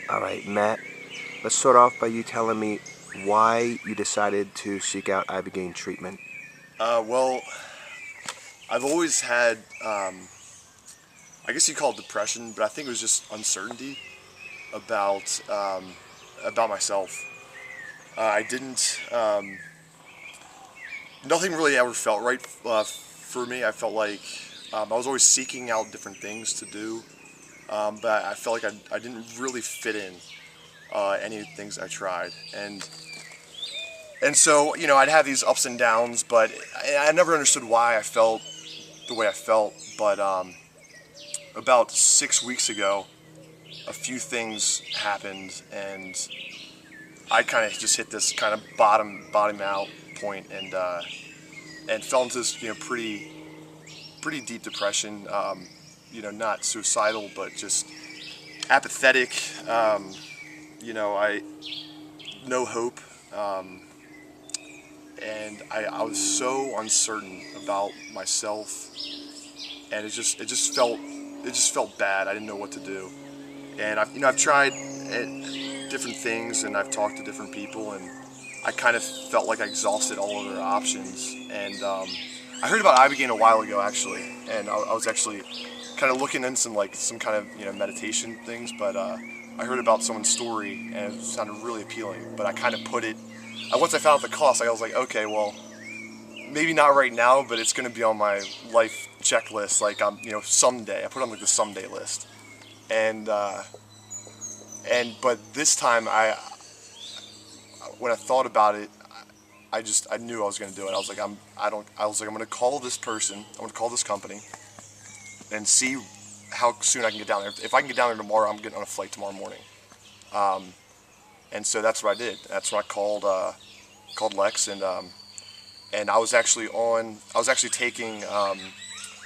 All right, Matt, let's start off by you telling me why you decided to seek out Ibogaine treatment. Well, I've always had, I guess you call it depression, but I think it was just uncertainty about about myself. I didn't, nothing really ever felt right for me. I felt like I was always seeking out different things to do, but I felt like I didn't really fit in any things I tried, and so I'd have these ups and downs, but I never understood why I felt the way I felt. But about 6 weeks ago, a few things happened, and I kind of just hit this kind of bottom out point, and fell into this pretty deep depression. Not suicidal, but just apathetic. I no hope, and I was so uncertain about myself, and it just felt bad. I didn't know what to do, and I've tried different things, and I've talked to different people, and I kind of felt like I exhausted all other options. And I heard about Ibogaine a while ago, actually, and I was actually kind of looking into some kind of meditation things, but I heard about someone's story, and it sounded really appealing. But I kind of put it. Once I found out the cost, I was like, okay, well, maybe not right now, but it's going to be on my life checklist. Like someday. I put it on like the someday list, and but this time when I thought about it, I knew I was going to do it. I was like, I'm going to call this person. I'm going to call this company and see how soon I can get down there. If I can get down there tomorrow, I'm getting on a flight tomorrow morning. And so that's what I did. That's when I called Lex, and I was actually taking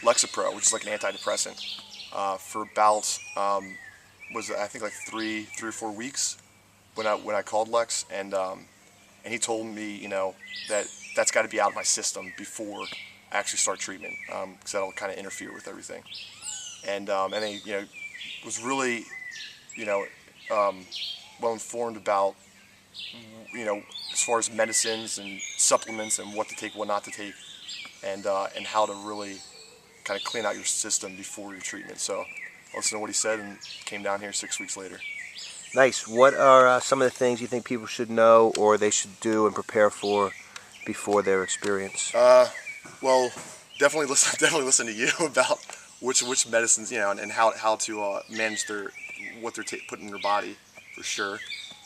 Lexapro, which is like an antidepressant, for about I think like three or 4 weeks when I called Lex, and he told me that's got to be out of my system before I actually start treatment, because that'll kind of interfere with everything. And he was really well informed about as far as medicines and supplements and what to take, what not to take, and how to really kind of clean out your system before your treatment. So I listened to what he said and came down here 6 weeks later. Nice. What are some of the things you think people should know or they should do and prepare for before their experience? Well, definitely listen. Definitely listen to you about which medicines, and how to manage what they're putting in their body, for sure.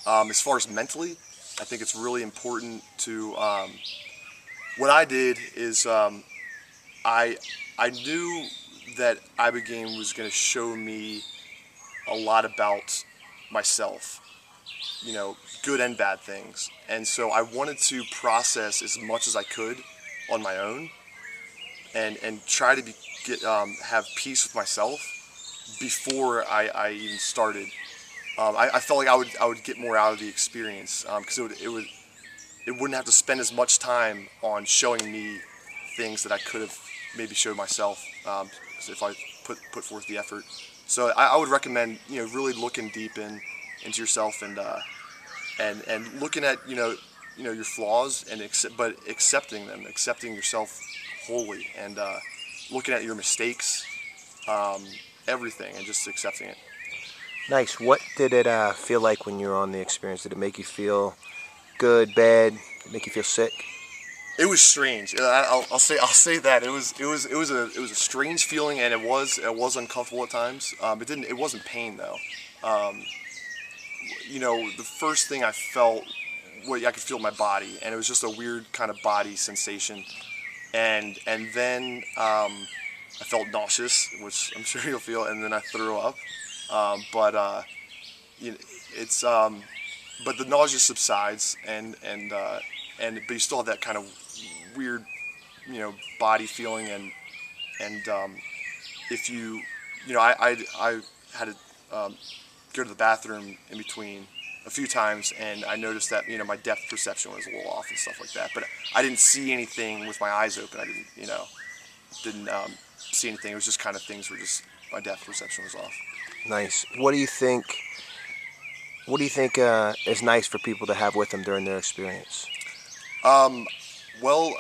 As far as mentally, I think it's really important to. What I did is I knew that Ibogaine was going to show me a lot about myself, good and bad things, and so I wanted to process as much as I could on my own, and try to have peace with myself before I even started. I felt like I would get more out of the experience, because it wouldn't have to spend as much time on showing me things that I could have maybe showed myself, if I put forth the effort. So I would recommend really looking deep into yourself, and looking at your flaws, and but accepting them, accepting yourself wholly, and looking at your mistakes, everything, and just accepting it. Nice. What did it feel like when you were on the experience? Did it make you feel good, bad? Did it make you feel sick? It was strange. I'll say that it was a strange feeling, and it was uncomfortable at times. It wasn't pain though. The first thing I felt, I could feel in my body, and it was just a weird kind of body sensation, and then I felt nauseous, which I'm sure you'll feel, and then I threw up. But it's but the nausea subsides, but you still have that kind of weird, body feeling, and if I had to go to the bathroom in between a few times, and I noticed that my depth perception was a little off and stuff like that. But I didn't see anything with my eyes open. I didn't see anything. It was just kind of things were just my depth perception was off. Nice. What do you think What do you think is nice for people to have with them during their experience? Well,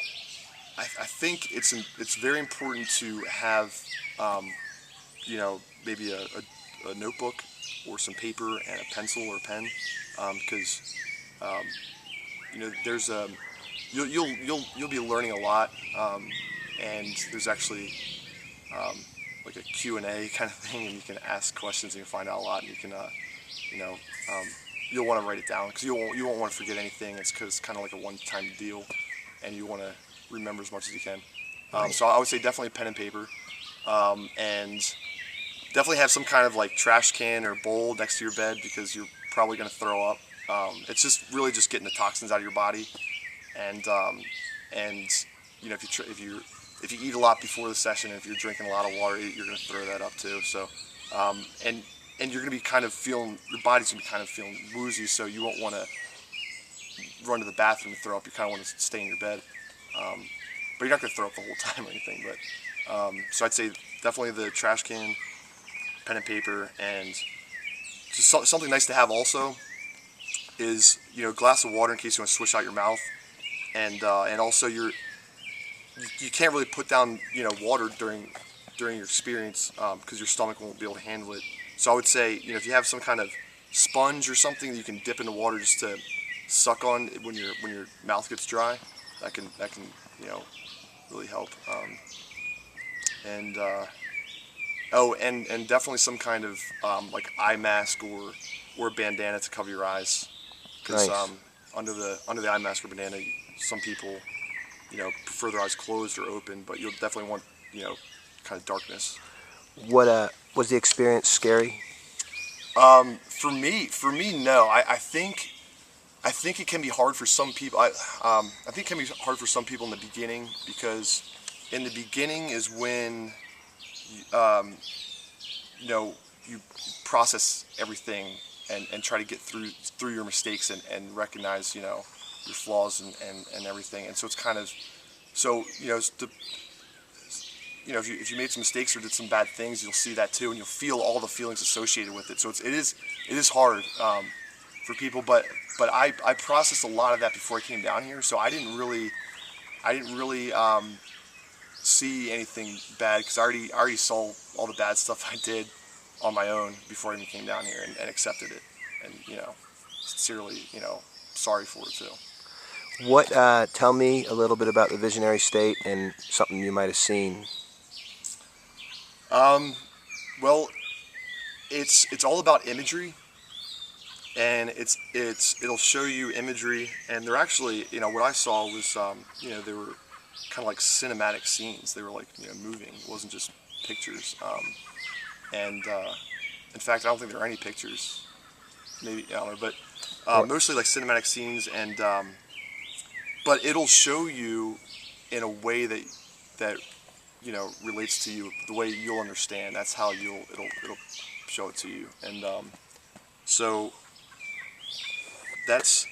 I think it's very important to have, maybe a notebook or some paper and a pencil or pen, because there's you'll be learning a lot, and there's actually like a Q&A kind of thing, and you can ask questions and you can find out a lot, and you can you know you'll want to write it down because you won't want to forget anything. It's because it's kind of like a one-time deal, and you want to remember as much as you can. So I would say definitely pen and paper, and definitely have some kind of like trash can or bowl next to your bed because you're probably going to throw up. It's just really just getting the toxins out of your body, and if you eat a lot before the session, and if you're drinking a lot of water, you're going to throw that up too. So and you're going to be kind of feeling, your body's going to be kind of feeling woozy, so you won't want to run to the bathroom and throw up. You kind of want to stay in your bed, but you're not going to throw up the whole time or anything. But so I'd say definitely the trash can, pen and paper, and just something nice to have also is a glass of water in case you want to swish out your mouth, and also you can't really put down water during your experience because your stomach won't be able to handle it. So I would say if you have some kind of sponge or something that you can dip in the water just to suck on when your mouth gets dry, that can really help. And definitely some kind of like eye mask or bandana to cover your eyes, because Nice. under the eye mask or bandana, some people prefer their eyes closed or open, but you'll definitely want kind of darkness. What was the experience scary? For me, no. I think it can be hard for some people. I think it can be hard for some people in the beginning, because in the beginning is when you process everything and try to get through your mistakes and recognize your flaws and everything. And so it's kind of if you made some mistakes or did some bad things, you'll see that too, and you'll feel all the feelings associated with it. So it is hard for people, but I processed a lot of that before I came down here, so I didn't really see anything bad, because I already saw all the bad stuff I did on my own before I even came down here, and accepted it, and sincerely sorry for it too. What tell me a little bit about the visionary state and something you might have seen. Well, it's all about imagery, and it'll show you imagery, and they're actually what I saw was they were kind of like cinematic scenes. They were like moving. It wasn't just pictures. And in fact, I don't think there are any pictures. Maybe I don't know, but mostly like cinematic scenes, and but it'll show you in a way that relates to you, the way you'll understand. That's how it'll show it to you, and so that's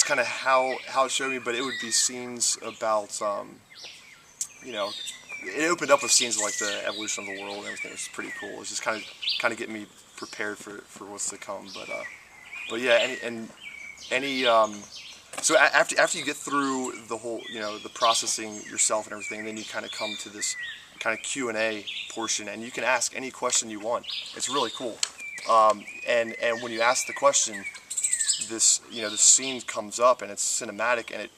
kind of how it showed me. But it would be scenes about it opened up with scenes of like the evolution of the world and everything. It was pretty cool. It was just kind of getting me prepared for what's to come. But yeah, so after you get through the whole the processing yourself and everything, then you kind of come to this kind of Q&A portion, and you can ask any question you want. It's really cool. And when you ask the question, this this scene comes up, and it's cinematic, and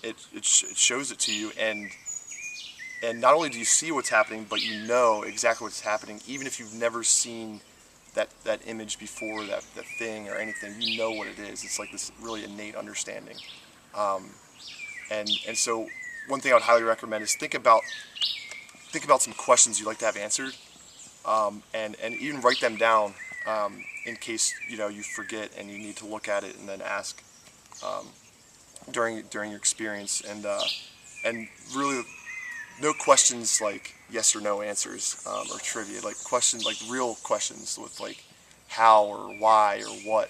it shows it to you, and not only do you see what's happening, but you know exactly what's happening, even if you've never seen that image before, that thing or anything. You know what it is. It's like this really innate understanding. And so one thing I would highly recommend is think about some questions you'd like to have answered, and even write them down in case you forget and you need to look at it and then ask during your experience, and really no questions like yes or no answers or trivia, like questions, like real questions with like how or why or what.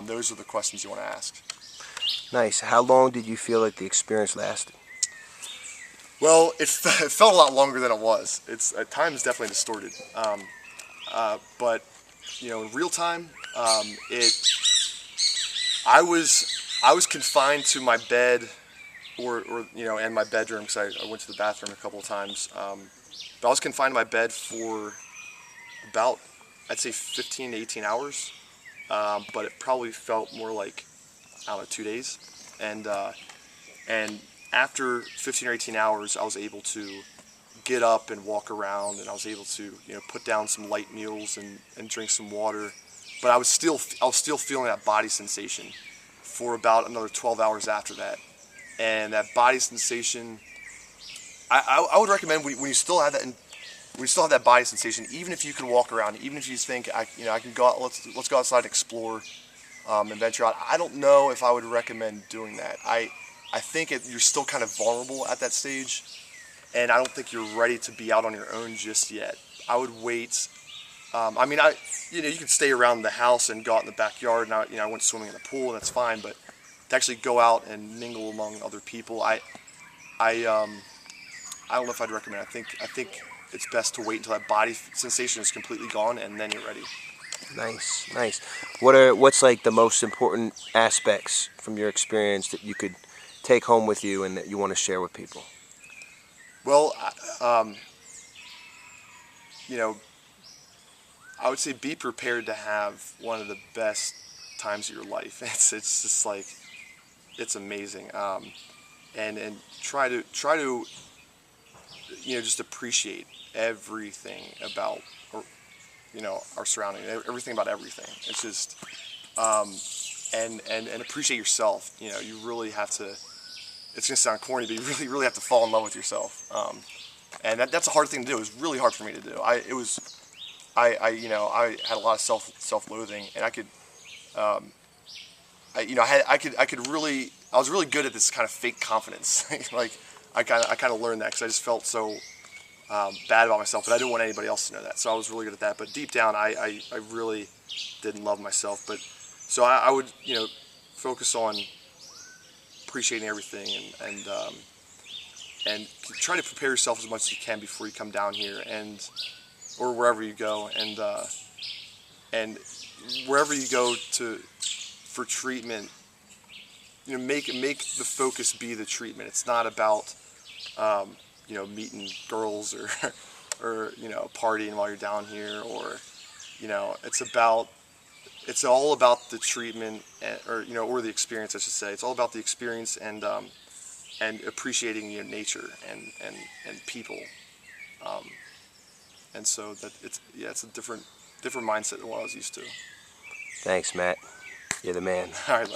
Those are the questions you want to ask. Nice. How long did you feel like the experience lasted? Well, it felt a lot longer than it was. It's at times definitely distorted, but in real time, I was confined to my bed, or and my bedroom, because I went to the bathroom a couple of times. But I was confined to my bed for about, I'd say, 15 to 18 hours. But it probably felt more like, I don't know, 2 days. And after 15 or 18 hours, I was able to get up and walk around, and I was able to put down some light meals and drink some water. But I was still feeling that body sensation for about another 12 hours after that. And that body sensation, I would recommend when you still have that, when you still have that body sensation, even if you can walk around, even if you think I can go out, let's go outside and explore, and venture out. I don't know if I would recommend doing that. I think you're still kind of vulnerable at that stage, and I don't think you're ready to be out on your own just yet. I would wait. I mean, you can stay around the house and go out in the backyard, and I went swimming in the pool, and that's fine. But to actually go out and mingle among other people, I don't know if I'd recommend it. I think it's best to wait until that body sensation is completely gone, and then you're ready. Nice, nice. What's like the most important aspects from your experience that you could take home with you and that you want to share with people? Well, I would say be prepared to have one of the best times of your life. It's just like, it's amazing. And try to just appreciate everything about our surrounding, everything about everything. It's just and appreciate yourself. You really have to. It's gonna sound corny, but you really have to fall in love with yourself. And that's a hard thing to do. It was really hard for me to do. I had a lot of self-loathing, and I was really good at this kind of fake confidence. Like I kind of learned that because I just felt so bad about myself, but I didn't want anybody else to know that. So I was really good at that. But deep down, I really didn't love myself. But so I would focus on appreciating everything, and try to prepare yourself as much as you can before you come down here, or wherever you go, and wherever you go for treatment, make the focus be the treatment. It's not about meeting girls or partying while you're down here, or it's all about the treatment, or the experience, I should say. It's all about the experience and appreciating nature and people, and so that it's a different mindset than what I was used to. Thanks, Matt. You're the man. All right.